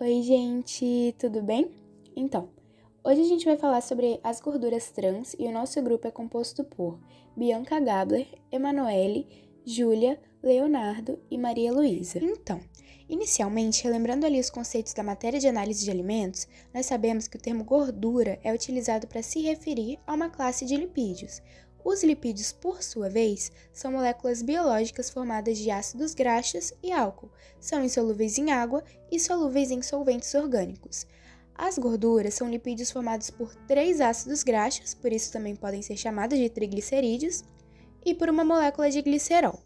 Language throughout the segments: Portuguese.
Oi, gente, tudo bem? Então, hoje a gente vai falar sobre as gorduras trans e o nosso grupo é composto por Bianca Gabler, Emanuele, Júlia, Leonardo e Maria Luísa. Então, inicialmente, relembrando ali os conceitos da matéria de análise de alimentos, nós sabemos que o termo gordura é utilizado para se referir a uma classe de lipídios. Os lipídios, por sua vez, são moléculas biológicas formadas de ácidos graxos e álcool. São insolúveis em água e solúveis em solventes orgânicos. As gorduras são lipídios formados por 3 ácidos graxos, por isso também podem ser chamados de triglicerídeos, e por uma molécula de glicerol.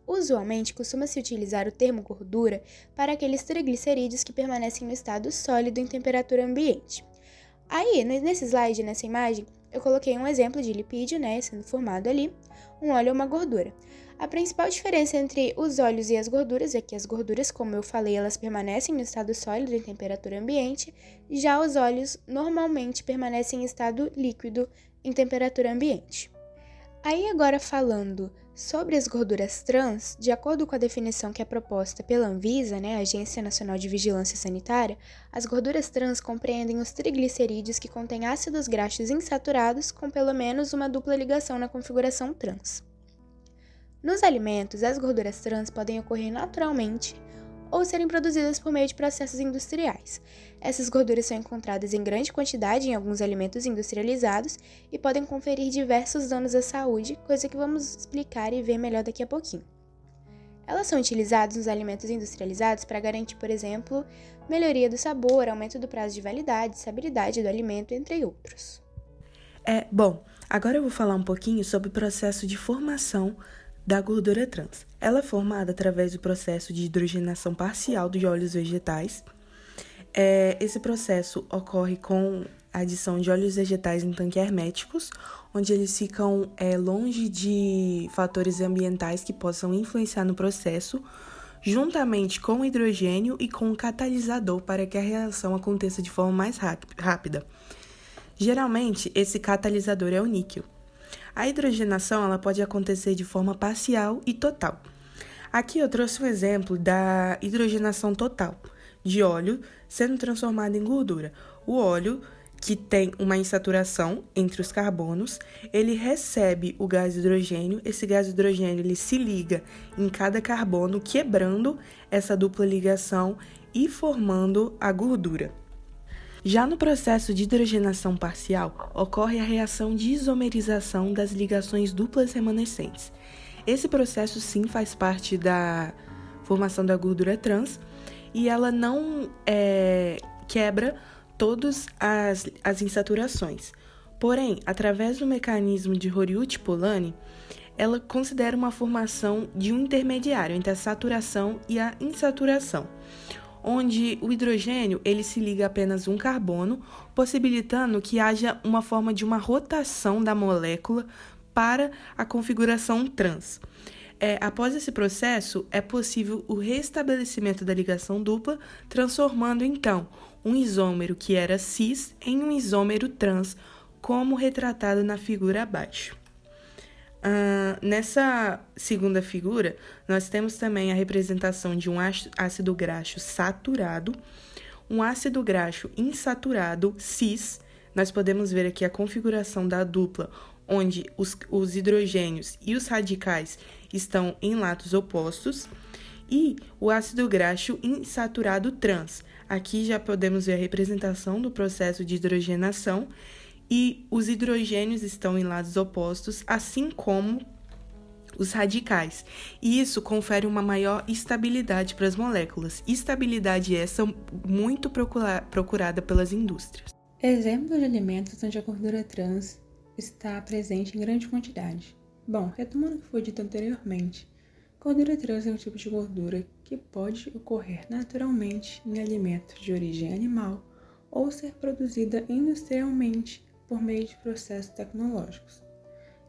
Usualmente, costuma-se utilizar o termo gordura para aqueles triglicerídeos que permanecem no estado sólido em temperatura ambiente. Aí, nesse slide, nessa imagem, eu coloquei um exemplo de lipídio, sendo formado ali, um óleo ou uma gordura. A principal diferença entre os óleos e as gorduras é que as gorduras, como eu falei, elas permanecem no estado sólido em temperatura ambiente, já os óleos normalmente permanecem em estado líquido em temperatura ambiente. Aí agora falando sobre as gorduras trans, de acordo com a definição que é proposta pela Anvisa, a Agência Nacional de Vigilância Sanitária, as gorduras trans compreendem os triglicerídeos que contêm ácidos graxos insaturados com pelo menos uma dupla ligação na configuração trans. Nos alimentos, as gorduras trans podem ocorrer naturalmente ou serem produzidas por meio de processos industriais. Essas gorduras são encontradas em grande quantidade em alguns alimentos industrializados e podem conferir diversos danos à saúde, coisa que vamos explicar e ver melhor daqui a pouquinho. Elas são utilizadas nos alimentos industrializados para garantir, por exemplo, melhoria do sabor, aumento do prazo de validade, estabilidade do alimento, entre outros. Agora eu vou falar um pouquinho sobre o processo de formação da gordura trans. Ela é formada através do processo de hidrogenação parcial dos óleos vegetais. Esse processo ocorre com a adição de óleos vegetais em tanques herméticos, onde eles ficam longe de fatores ambientais que possam influenciar no processo, juntamente com o hidrogênio e com o catalisador para que a reação aconteça de forma mais rápida. Geralmente, esse catalisador é o níquel. A hidrogenação ela pode acontecer de forma parcial e total. Aqui eu trouxe um exemplo da hidrogenação total, de óleo sendo transformado em gordura. O óleo, que tem uma insaturação entre os carbonos, ele recebe o gás hidrogênio. Esse gás hidrogênio ele se liga em cada carbono, quebrando essa dupla ligação e formando a gordura. Já no processo de hidrogenação parcial, ocorre a reação de isomerização das ligações duplas remanescentes. Esse processo, sim, faz parte da formação da gordura trans e ela não quebra todas as insaturações. Porém, através do mecanismo de Horiuchi-Polanyi, ela considera uma formação de um intermediário entre a saturação e a insaturação, onde o hidrogênio ele se liga a apenas um carbono, possibilitando que haja uma forma de uma rotação da molécula para a configuração trans. Após esse processo, é possível o restabelecimento da ligação dupla, transformando então um isômero que era cis em um isômero trans, como retratado na figura abaixo. Nessa segunda figura, nós temos também a representação de um ácido graxo saturado, um ácido graxo insaturado, cis. Nós podemos ver aqui a configuração da dupla, onde os hidrogênios e os radicais estão em lados opostos, e o ácido graxo insaturado trans. Aqui já podemos ver a representação do processo de hidrogenação, e os hidrogênios estão em lados opostos, assim como os radicais. E isso confere uma maior estabilidade para as moléculas. Estabilidade essa muito procurada pelas indústrias. Exemplos de alimentos onde a gordura trans está presente em grande quantidade. Bom, retomando o que foi dito anteriormente, gordura trans é um tipo de gordura que pode ocorrer naturalmente em alimentos de origem animal ou ser produzida industrialmente por meio de processos tecnológicos.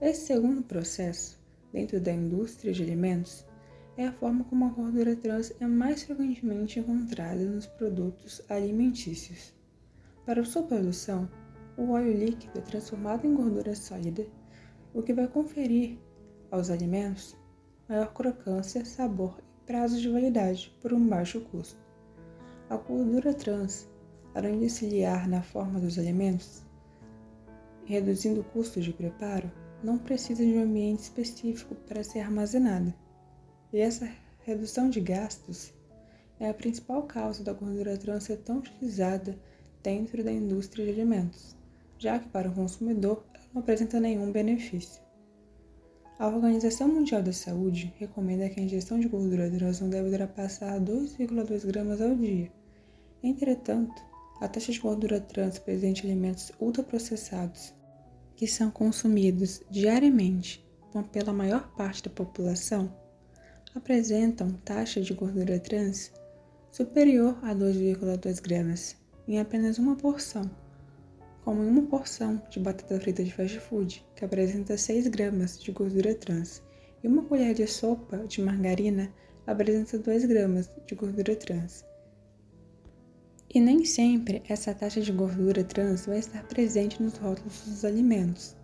Esse segundo processo, dentro da indústria de alimentos, é a forma como a gordura trans é mais frequentemente encontrada nos produtos alimentícios. Para sua produção, o óleo líquido é transformado em gordura sólida, o que vai conferir aos alimentos maior crocância, sabor e prazo de validade por um baixo custo. A gordura trans, além de auxiliar na forma dos alimentos, reduzindo o custo de preparo, não precisa de um ambiente específico para ser armazenada. E essa redução de gastos é a principal causa da gordura trans ser tão utilizada dentro da indústria de alimentos, já que para o consumidor ela não apresenta nenhum benefício. A Organização Mundial da Saúde recomenda que a ingestão de gordura trans não deve ultrapassar 2,2 gramas ao dia. Entretanto, a taxa de gordura trans presente em alimentos ultraprocessados, que são consumidos diariamente pela maior parte da população, apresentam taxa de gordura trans superior a 2,2 gramas em apenas uma porção, como em uma porção de batata frita de fast food, que apresenta 6 gramas de gordura trans, e uma colher de sopa de margarina apresenta 2 gramas de gordura trans. E nem sempre essa taxa de gordura trans vai estar presente nos rótulos dos alimentos.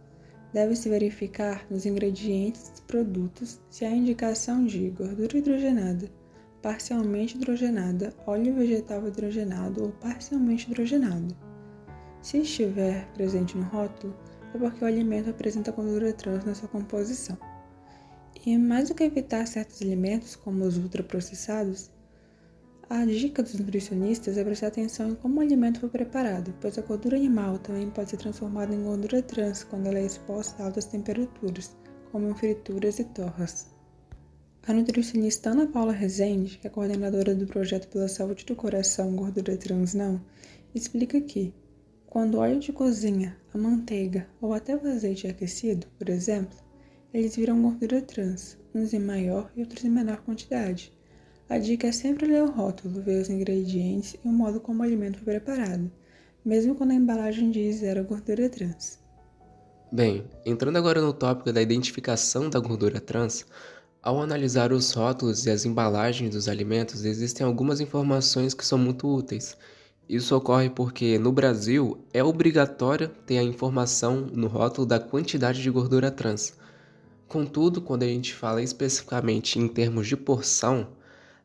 Deve-se verificar nos ingredientes dos produtos se há indicação de gordura hidrogenada, parcialmente hidrogenada, óleo vegetal hidrogenado ou parcialmente hidrogenado. Se estiver presente no rótulo, é porque o alimento apresenta gordura trans na sua composição. E mais do que evitar certos alimentos, como os ultraprocessados, a dica dos nutricionistas é prestar atenção em como o alimento foi preparado, pois a gordura animal também pode ser transformada em gordura trans quando ela é exposta a altas temperaturas, como em frituras e torras. A nutricionista Ana Paula Rezende, que é coordenadora do projeto pela saúde do coração Gordura Trans Não, explica que, quando o óleo de cozinha, a manteiga ou até o azeite é aquecido, por exemplo, eles viram gordura trans, uns em maior e outros em menor quantidade. A dica é sempre ler o rótulo, ver os ingredientes e o modo como o alimento foi preparado, mesmo quando a embalagem diz zero gordura trans. Bem, entrando agora no tópico da identificação da gordura trans, ao analisar os rótulos e as embalagens dos alimentos, existem algumas informações que são muito úteis. Isso ocorre porque, no Brasil, é obrigatório ter a informação no rótulo da quantidade de gordura trans. Contudo, quando a gente fala especificamente em termos de porção,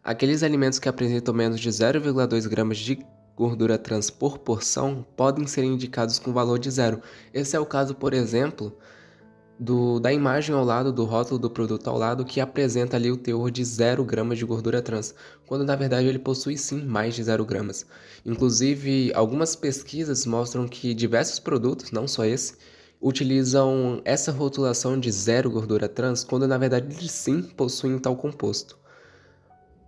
aqueles alimentos que apresentam menos de 0,2 gramas de gordura trans por porção podem ser indicados com valor de zero. Esse é o caso, por exemplo, da imagem ao lado, do rótulo do produto ao lado, que apresenta ali o teor de 0 gramas de gordura trans, quando na verdade ele possui sim mais de 0 gramas. Inclusive, algumas pesquisas mostram que diversos produtos, não só esse, utilizam essa rotulação de 0 gordura trans, quando na verdade eles sim possuem tal composto.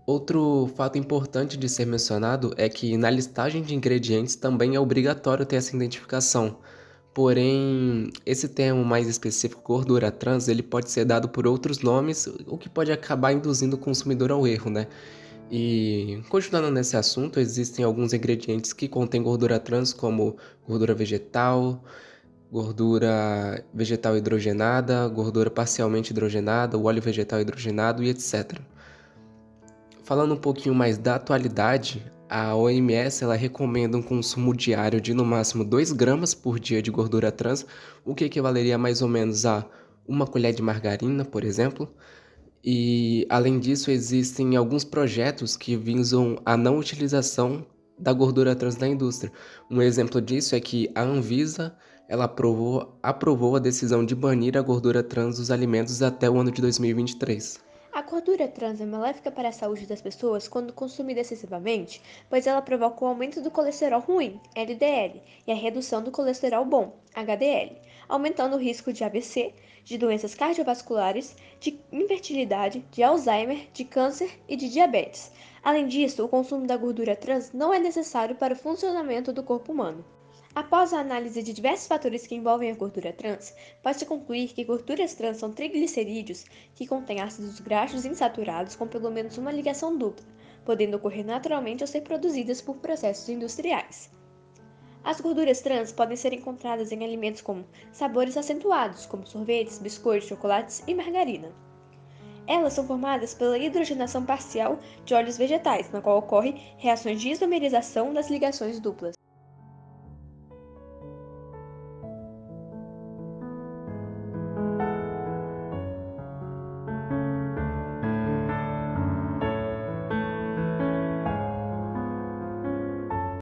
Outro fato importante de ser mencionado é que na listagem de ingredientes também é obrigatório ter essa identificação. Porém, esse termo mais específico, gordura trans, ele pode ser dado por outros nomes, o que pode acabar induzindo o consumidor ao erro, né? E, continuando nesse assunto, existem alguns ingredientes que contêm gordura trans, como gordura vegetal hidrogenada, gordura parcialmente hidrogenada, o óleo vegetal hidrogenado e etc. Falando um pouquinho mais da atualidade, a OMS ela recomenda um consumo diário de no máximo 2 gramas por dia de gordura trans, o que equivaleria mais ou menos a uma colher de margarina, por exemplo. E, além disso, existem alguns projetos que visam a não utilização da gordura trans na indústria. Um exemplo disso é que a Anvisa ela aprovou a decisão de banir a gordura trans dos alimentos até o ano de 2023. A gordura trans é maléfica para a saúde das pessoas quando consumida excessivamente, pois ela provoca o aumento do colesterol ruim, LDL, e a redução do colesterol bom, HDL, aumentando o risco de AVC, de doenças cardiovasculares, de infertilidade, de Alzheimer, de câncer e de diabetes. Além disso, o consumo da gordura trans não é necessário para o funcionamento do corpo humano. Após a análise de diversos fatores que envolvem a gordura trans, pode-se concluir que gorduras trans são triglicerídeos que contêm ácidos graxos insaturados com pelo menos uma ligação dupla, podendo ocorrer naturalmente ou ser produzidas por processos industriais. As gorduras trans podem ser encontradas em alimentos com sabores acentuados, como sorvetes, biscoitos, chocolates e margarina. Elas são formadas pela hidrogenação parcial de óleos vegetais, na qual ocorre reações de isomerização das ligações duplas.